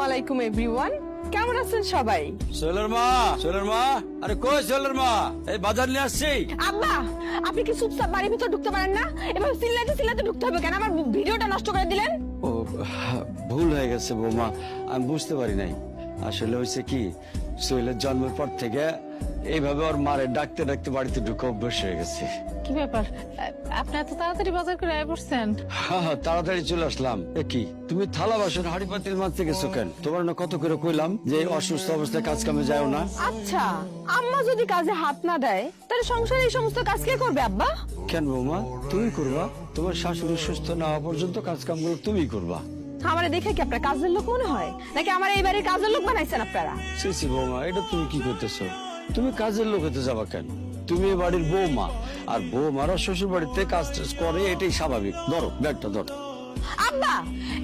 আলাইকুম এভরিওয়ান, কেমন আছেন সবাই? সোহেলের মা, আরে কই সোহেলের মা? এই বাজার নিয়ে আসছি। আব্বা, আপনি কি চুপচাপ বাড়ির ভিতর ঢুকতে পারেন না? এভাবে চিল্লাতে ঢুকতে হবে কেন? আমার ভিডিওটা নষ্ট করে দিলেন। ও ভুল হয়ে গেছে বৌমা, আমি বুঝতে পারি নাই। আসলে হয়েছে কি, সোহেলের জন্মের পর থেকে এইভাবে ওর মারে ডাকতে ডাকতে বাড়িতে ঢুকে অভ্যাস হয়ে গেছে। কি ব্যাপার, আপনি এত তাড়াতাড়ি বাজার করে আয় পড়ছেন? হ্যাঁ, তাড়াতাড়ি চলে আসলাম। এ কি, তুমি থালা বাসন হাড়ি পাতিল মাঝতে গেছো কেন? তোমার না কত করে কইলাম যে অসুস্থ অবস্থায় কাজ কামে যাও না। আচ্ছা, আম্মা যদি কাজে হাত না দেয় তাহলে সংসারে এই সমস্ত কাজ কে করবে আব্বা? কেন বৌমা, তুমি করবা? তোমার শাশুড়ি সুস্থ না হওয়া পর্যন্ত কাজ কামগুলো তুমি করবা। আমারে দেখে কি আপনার কাজের লোক মনে হয় নাকি আমার এই বাড়ির কাজের লোক বানাইছেন আপনারা? সি বৌমা, এটা তুমি কি করতেছো? তুমি কাজের লোক হতে যাবা কেন? তুমি এ বাড়ির বৌমা, আর বৌমারা শ্বশুর বাড়িতে কাজ টাজ করে, এটাই স্বাভাবিক। ধরো ব্যাগটা ধরো। আব্বা,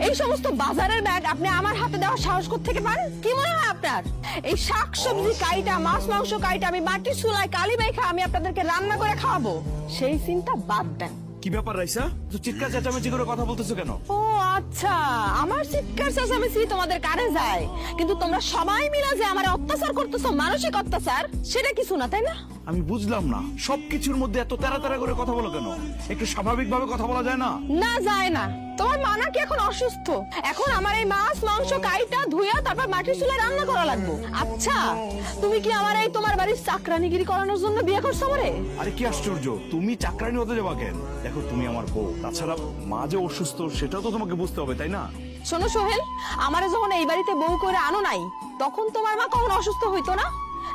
এই সমস্ত বাজারের ব্যাগ আপনি আমার হাতে দেওয়ার সাহস কোত্থেকে পান? কি মনে হয় আপনার এই শাকসবজি কাইটা, মাছ মাংস কাইটা আমি মাটির চুলায় কালি মেখে আমি আপনাদেরকে রান্না করে খাওয়াবো, সেই চিন্তা বাদ দেন। কি ব্যাপার রাইসা, তো চিৎকার চেঁচামেচি করে কথা বলতেছো কেন? ও আচ্ছা, আমার চিৎকার চেঁচামেচি তোমাদের কানে যায়, কিন্তু তোমরা সবাই মিলে যে আমার অত্যাচার করতেছো, মানসিক অত্যাচার, সেটা কিছু না, তাই না? আমি বুঝলাম না, সবকিছুর মধ্যে এত তাড়াতাড়ি করে কথা বলো কেন? একটু স্বাভাবিক ভাবে কথা বলা যায় না? না যায় না। তোমার মা নাকি এখন অসুস্থ, এখন আমার এই মাছ মাংস কাইটা ধুইয়া তারপর মাটির চুলায় রান্না করা লাগবে। আচ্ছা, তুমি কি আমার এই তোমার বাড়ির চাকরানিগিরি করানোর জন্য বিয়ে করছো আমারে? আরে কি আশ্চর্য, তুমি চাকরানি হতে যাবা কেন? দেখো তুমি আমার বউ, তাছাড়া মা যে অসুস্থ সেটাও তো তোমাকে বুঝতে হবে, তাই না? শোনো সোহেল, আমারে যখন এই বাড়িতে বউ করে আনো নাই, তখন তোমার মা কখনো অসুস্থ হইতো না?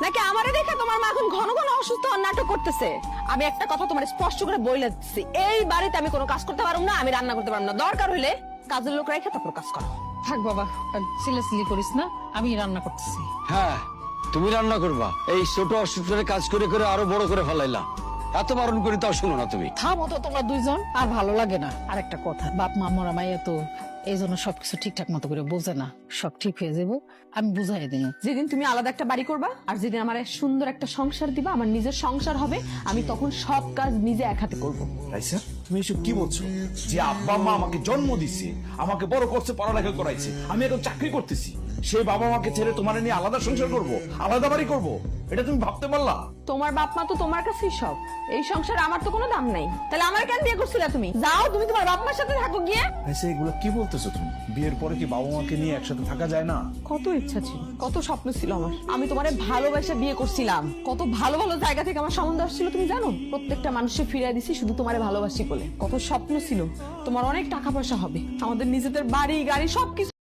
নাকি আমারে দেখে তোমার মা এখন ঘন ঘন অসুস্থ হওয়ার নাটক করতেছে? আমি একটা কথা তোমার স্পষ্ট করে বলে দিচ্ছি, এই বাড়িতে আমি কোনো কাজ করতে পারবো না, আমি রান্না করতে পারবো না। দরকার হইলে কাজের লোক রেখে তারপর কাজ করো। থাক বাবা, চিল্লাচিল্লি করিস না, আমি রান্না করতেছি। হ্যাঁ, তুমি রান্না করবা। এই ছোট অসুস্থের কাজ করে করে আরো বড় করে ফেলাইলা। এত বারণ করি তাও শুনো না তুমি। থামো তো তোমরা দুইজন, আর ভালো লাগে না। আর একটা কথা, বাপ মা মরা মাইয়া তো এই জন্য সবকিছু ঠিকঠাক মতো করে বোঝে না। সব ঠিক হয়ে যাবো, আমি বুঝাই দিই। যেদিন তুমি আলাদা একটা বাড়ি করবা আর যেদিন আমার সুন্দর একটা সংসার দিবা, আমার নিজের সংসার হবে, আমি তখন সব কাজ নিজে এক হাতে করবো। রাইসা, তুমি এসব কি বলছো? যে আব্বা মা আমাকে জন্ম দিছে, আমাকে বড় করছে, পড়ালেখা করাইছে, আমি এখন চাকরি করতেছি, সেই বাবা মাকে ছেড়ে তোমার নিয়ে আলাদা সংসার করব, আলাদা বাড়ি করব, এটা তুমি ভাবতে পারলা? তোমার বাপ মা তো তোমার কাছেই সব, এই সংসারে আমার তো কোনো দাম নাই। তাহলে আমার কেন বিয়ে করছিলে তুমি? যাও, তুমি তোমার বাপ মার সাথে থাকো গিয়ে। রাইসা, এগুলো কি বলতেছো তুমি? বিয়ের পরে কি বাবা মাকে নিয়ে একসাথে থাকা যায় না? কত ইচ্ছা ছিল, কত স্বপ্ন ছিল আমার। আমি তোমারে ভালোবাসা বিয়ে করছিলাম, কত ভালো ভালো জায়গা থেকে আমার সম্বন্ধ আসছিল, তুমি জানো? প্রত্যেকটা মানুষকে ফিরিয়ে দিছি শুধু তোমারে ভালোবাসি বলে। কত স্বপ্ন ছিল, তোমার অনেক টাকা পয়সা হবে, আমাদের নিজেদের বাড়ি গাড়ি সবকিছু।